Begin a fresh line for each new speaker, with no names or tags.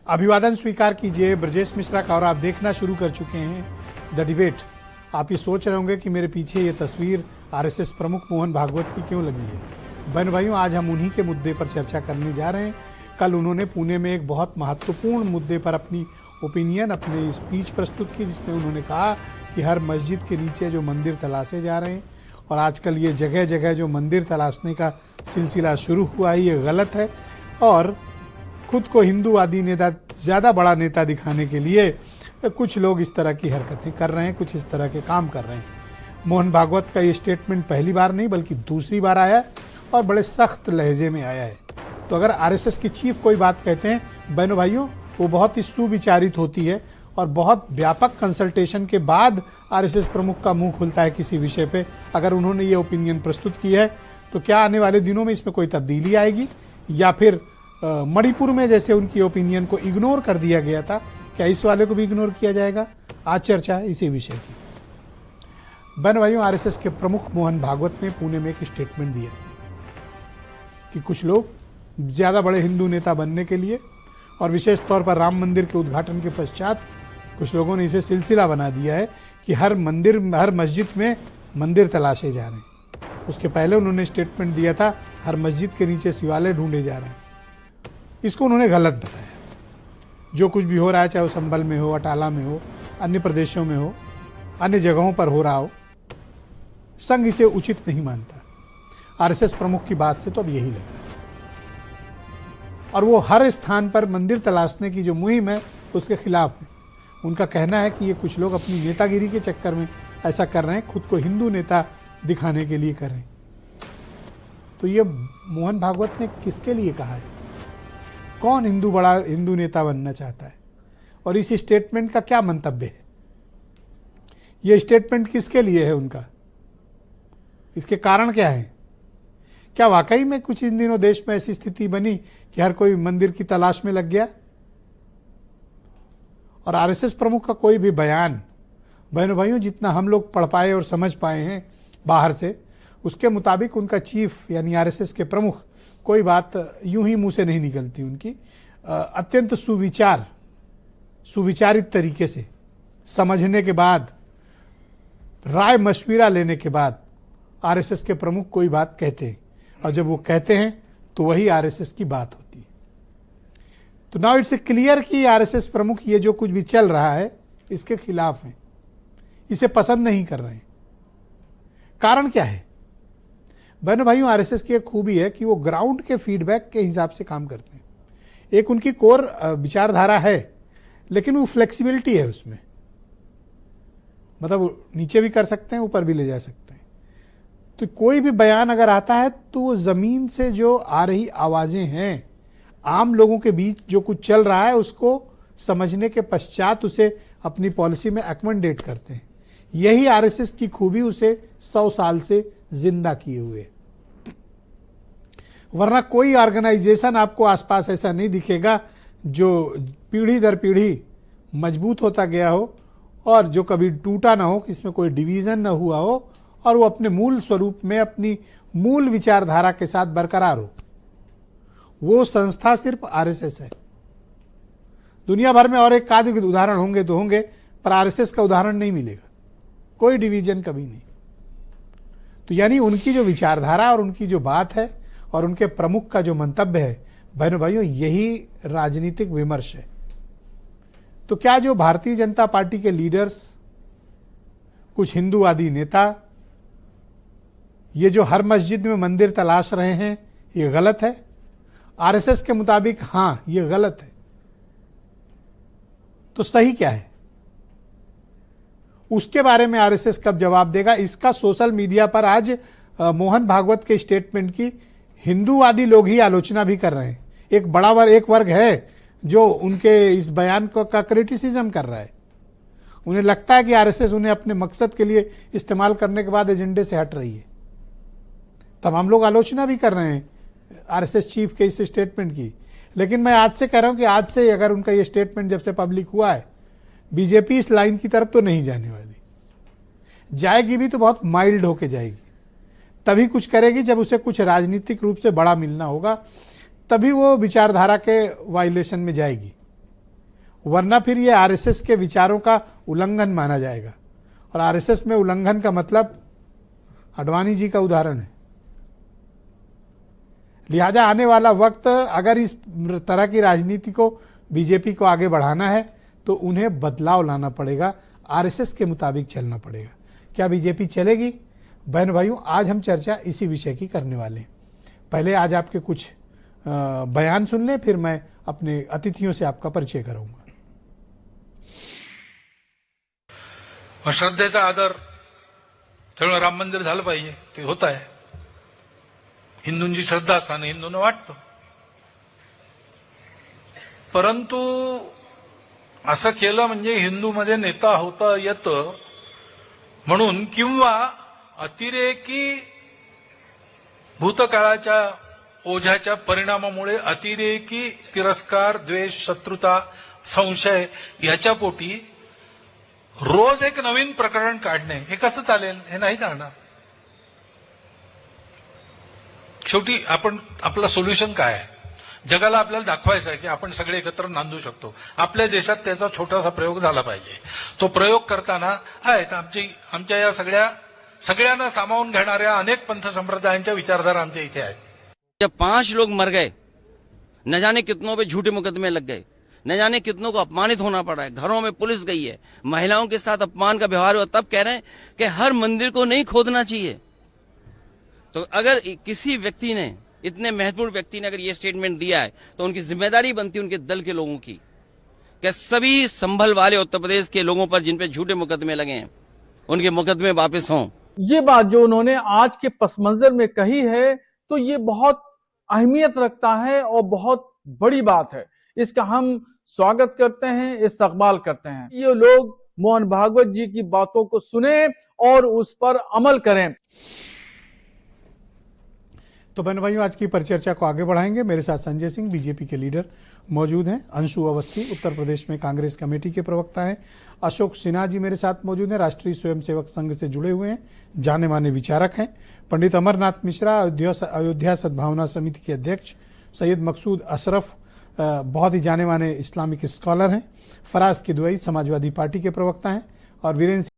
अभिवादन स्वीकार कीजिए ब्रजेश मिश्रा का और आप देखना शुरू कर चुके हैं द डिबेट। आप ये सोच रहे होंगे कि मेरे पीछे ये तस्वीर आरएसएस प्रमुख मोहन भागवत की क्यों लगी है। बहन भाइयों, आज हम उन्हीं के मुद्दे पर चर्चा करने जा रहे हैं। कल उन्होंने पुणे में एक बहुत महत्वपूर्ण मुद्दे पर अपनी ओपिनियन, अपनी स्पीच प्रस्तुत की, जिसमें उन्होंने कहा कि हर मस्जिद के नीचे जो मंदिर तलाशे जा रहे हैं और आजकल ये जगह जगह जो मंदिर तलाशने का सिलसिला शुरू हुआ है, ये गलत है और खुद को हिंदूवादी नेता, ज़्यादा बड़ा नेता दिखाने के लिए कुछ लोग इस तरह की हरकतें कर रहे हैं, कुछ इस तरह के काम कर रहे हैं। मोहन भागवत का ये स्टेटमेंट पहली बार नहीं बल्कि दूसरी बार आया और बड़े सख्त लहजे में आया है। तो अगर आरएसएस की चीफ कोई बात कहते हैं बहनों भाइयों, वो बहुत ही सुविचारित होती है और बहुत व्यापक कंसल्टेशन के बाद आरएसएस प्रमुख का मुंह खुलता है किसी विषय पे। अगर उन्होंने ये ओपिनियन प्रस्तुत की है तो क्या आने वाले दिनों में इसमें कोई तब्दीली आएगी, या फिर मणिपुर में जैसे उनकी ओपिनियन को इग्नोर कर दिया गया था, क्या इस वाले को भी इग्नोर किया जाएगा? आज चर्चा है इसी विषय की। बहन भाइयों, आरएसएस के प्रमुख मोहन भागवत ने पुणे में एक स्टेटमेंट दिया कि कुछ लोग ज़्यादा बड़े हिंदू नेता बनने के लिए और विशेष तौर पर राम मंदिर के उद्घाटन के पश्चात कुछ लोगों ने इसे सिलसिला बना दिया है कि हर मस्जिद में मंदिर तलाशे जा रहे हैं। उसके पहले उन्होंने स्टेटमेंट दिया था हर मस्जिद के नीचे शिवालय ढूंढे जा रहे हैं। इसको उन्होंने गलत बताया। जो कुछ भी हो रहा है, चाहे वो संभल में हो, अटाला में हो, अन्य प्रदेशों में हो, अन्य जगहों पर हो रहा हो, संघ इसे उचित नहीं मानता। आरएसएस प्रमुख की बात से तो अब यही लग रहा है और वो हर स्थान पर मंदिर तलाशने की जो मुहिम है उसके खिलाफ है। उनका कहना है कि ये कुछ लोग अपनी नेतागिरी के चक्कर में ऐसा कर रहे हैं, खुद को हिंदू नेता दिखाने के लिए कर रहे हैं। तो ये मोहन भागवत ने किसके लिए कहा है? कौन बड़ा हिंदू नेता बनना चाहता है और इस स्टेटमेंट का क्या मंतव्य है? यह स्टेटमेंट किसके लिए है उनका? इसके कारण क्या है? क्या वाकई में कुछ इन दिनों देश में ऐसी स्थिति बनी कि हर कोई मंदिर की तलाश में लग गया? और आरएसएस प्रमुख का कोई भी बयान, बहनों भाइयों, जितना हम लोग पढ़ पाए और समझ पाए हैं बाहर से, उसके मुताबिक उनका चीफ यानी आरएसएस के प्रमुख कोई बात यूं ही मुंह से नहीं निकलती उनकी। अत्यंत सुविचारित तरीके से समझने के बाद, राय मशविरा लेने के बाद आरएसएस के प्रमुख कोई बात कहते हैं और जब वो कहते हैं तो वही आरएसएस की बात होती है। तो नाउ इट्स क्लियर कि आरएसएस प्रमुख ये जो कुछ भी चल रहा है इसके खिलाफ हैं, इसे पसंद नहीं कर रहे हैं। कारण क्या है? बहनों भाइयों, आरएसएस की एक खूबी है कि वो ग्राउंड के फीडबैक के हिसाब से काम करते हैं। एक उनकी कोर विचारधारा है, लेकिन वो फ्लेक्सिबिलिटी है उसमें, मतलब नीचे भी कर सकते हैं, ऊपर भी ले जा सकते हैं। तो कोई भी बयान अगर आता है तो वो ज़मीन से जो आ रही आवाज़ें हैं, आम लोगों के बीच जो कुछ चल रहा है, उसको समझने के पश्चात उसे अपनी पॉलिसी में अकोमोडेट करते हैं। यही आरएसएस की खूबी उसे 100 साल से जिंदा किए हुए। वरना कोई ऑर्गेनाइजेशन आपको आसपास ऐसा नहीं दिखेगा जो पीढ़ी दर पीढ़ी मजबूत होता गया हो और जो कभी टूटा ना हो, इसमें कोई डिवीजन ना हुआ हो और वो अपने मूल स्वरूप में, अपनी मूल विचारधारा के साथ बरकरार हो। वो संस्था सिर्फ आरएसएस है। दुनिया भर में और एक आध उदाहरण होंगे तो होंगे, पर आरएसएस का उदाहरण नहीं मिलेगा। कोई डिवीजन कभी नहीं। तो यानी उनकी जो विचारधारा और उनकी जो बात है और उनके प्रमुख का जो मंतव्य है, बहनों भाइयों, यही राजनीतिक विमर्श है। तो क्या जो भारतीय जनता पार्टी के लीडर्स, कुछ हिंदूवादी नेता, ये जो हर मस्जिद में मंदिर तलाश रहे हैं, ये गलत है? आरएसएस के मुताबिक हाँ, ये गलत है। तो सही क्या है? उसके बारे में आरएसएस कब जवाब देगा? इसका सोशल मीडिया पर आज मोहन भागवत के स्टेटमेंट की हिंदूवादी लोग ही आलोचना भी कर रहे हैं। एक वर्ग है जो उनके इस बयान का क्रिटिसिज्म कर रहा है। उन्हें लगता है कि आरएसएस उन्हें अपने मकसद के लिए इस्तेमाल करने के बाद एजेंडे से हट रही है। तमाम लोग आलोचना भी कर रहे हैं आरएसएस चीफ के इस स्टेटमेंट की। लेकिन मैं आज से कह रहा हूं कि आज से अगर उनका ये स्टेटमेंट जब से पब्लिक हुआ है, बीजेपी इस लाइन की तरफ तो नहीं जाने वाली। जाएगी भी तो बहुत माइल्ड होके जाएगी। तभी कुछ करेगी जब उसे कुछ राजनीतिक रूप से बड़ा मिलना होगा, तभी वो विचारधारा के वायलेशन में जाएगी। वरना फिर ये आरएसएस के विचारों का उल्लंघन माना जाएगा। और आरएसएस में उल्लंघन का मतलब अडवाणी जी का उदाहरण है। लिहाजा आने वाला वक्त अगर इस तरह की राजनीति को बीजेपी को आगे बढ़ाना है तो उन्हें बदलाव लाना पड़ेगा, आरएसएस के मुताबिक चलना पड़ेगा। क्या बीजेपी चलेगी? बहन भाइयों, आज हम चर्चा इसी विषय की करने वाले हैं। पहले आज आपके कुछ बयान सुन लें, फिर मैं अपने अतिथियों से आपका परिचय कराऊंगा।
श्रद्धेचा आदर त्यामुळे राम मंदिर झालं पाहिजे, ते होत आहे। हिंदूंची श्रद्धा असताना हिंदूंना वाटतं, परंतु असं केलं म्हणजे हिंदूमध्ये नेता होता येतं म्हणून, किंवा अतिरेकी भूतकाळाच्या ओझ्याच्या परिणामामुळे अतिरेकी तिरस्कार, द्वेष, शत्रुता, संशय याच्या पोटी रोज एक नवीन प्रकरण काढणे हे कसं चालेल? हे नाही चालणार। शेवटी आपण आपलं सोल्युशन काय आहे? जगाला आपल्याला दाखवायचं आहे की आपण सगळे एकत्र नांदू शकतो। आपल्या देशात त्याचा छोटासा प्रयोग झाला पाहिजे। तो प्रयोग करताना आहेत आमच्या या सगळ्यांना सामावून घेणाऱ्या अनेक पंथ संप्रदायांच्या विचारधारा आमच्या इथे आहेत।
जब 5 लोग मर गए, न जाने कितनों पे झूठे मुकदमे लग गए, न जाने कितनों को अपमानित होना पड़ा है, घरों में पुलिस गई है, महिलाओं के साथ अपमान का व्यवहार हुआ, तब कह रहे हैं कि हर मंदिर को नहीं खोदना चाहिए। तो अगर किसी व्यक्ति ने, इतने महत्वपूर्ण व्यक्ति ने अगर ये स्टेटमेंट दिया है तो उनकी जिम्मेदारी बनती है उनके दल के लोगों की कि सभी संभल वाले उत्तर प्रदेश के लोगों पर जिन पे झूठे मुकदमे लगे हैं उनके मुकदमे वापस हों।
ये बात जो उन्होंने आज के पस मंजर में कही है तो ये बहुत अहमियत रखता है और बहुत बड़ी बात है। इसका हम स्वागत करते हैं, इस्तकबाल करते हैं। ये लोग मोहन भागवत जी की बातों को सुने और उस पर अमल करें।
तो बहन भाइयों, आज की परिचर्चा को आगे बढ़ाएंगे। मेरे साथ संजय सिंह बीजेपी के लीडर मौजूद हैं, अंशु अवस्थी उत्तर प्रदेश में कांग्रेस कमेटी के प्रवक्ता हैं, अशोक सिन्हा जी मेरे साथ मौजूद हैं, राष्ट्रीय स्वयंसेवक संघ से जुड़े हुए हैं, जाने माने विचारक हैं, पंडित अमरनाथ मिश्रा अयोध्या सद्भावना समिति के अध्यक्ष, सैयद मकसूद अशरफ बहुत ही जाने माने इस्लामिक स्कॉलर हैं, फराज किदवई समाजवादी पार्टी के प्रवक्ता हैं, और वीरेंद्र